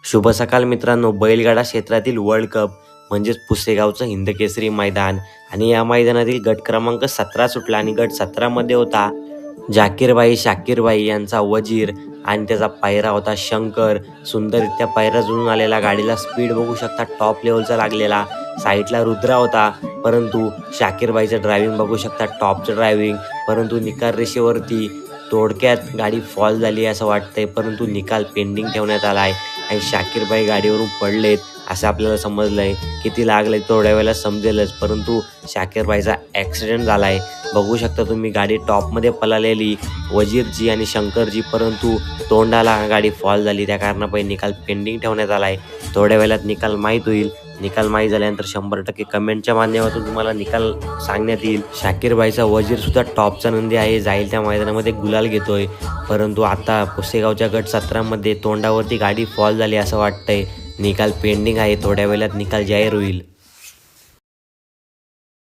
शुभ सकाळ मित्रांनो. बैलगाडा क्षेत्रातील वर्ल्ड कप म्हणजेच पुसेगावचं हिंदकेसरी मैदान आणि या मैदानातील गट क्रमांक 17 सुटला आणि गट 17 मध्ये होता जाकीरबाई शाकीरबाई यांचा वजीर आणि त्याचा पायरा होता शंकर. सुंदररित्या पायरा जुळून आलेला, गाडीला स्पीड बघू शकता टॉप लेवलचा लागलेला. साईडला रुद्रा होता, परंतु शाकीरबाईचं ड्रायव्हिंग बघू शकता टॉपचं ड्रायव्हिंग. परंतु निकाल रेषेवरती थोडक्यात गाडी फॉल झाली असं वाटतंय, परंतु निकाल पेंडिंग ठेवण्यात आला आहे आणि शाकीरबाई गाडीवरून पडलेत असं आपल्याला समजलंय. किती लागले थोड्या वेळेला समजेलच, परंतु शाकीरबाईचा ॲक्सिडेंट झाला आहे. बघू शकता तुम्ही गाडी टॉपमध्ये पळालेली वजीरची आणि शंकरची, परंतु तोंडाला गाडी फॉल झाली. त्या कारणापायी निकाल पेंडिंग ठेवण्यात आला आहे. थोड्या वेळात निकाल माहीत होईल. निकाल माहीत झाल्यानंतर 100% कमेंटच्या माध्यमातून तुम्हाला निकाल सांगण्यात येईल. शाकीरबाईचा वजीरसुद्धा टॉपचा नंदी आहे, जाईल त्या मैदानामध्ये गुलाल घेतोय. परंतु आता पुसेगावच्या गट 17 मध्ये तोंडावरती गाडी फॉल झाली असं वाटतंय. निकाल पेंडिंग आहे, थोड्या वेळात निकाल जाहीर होईल.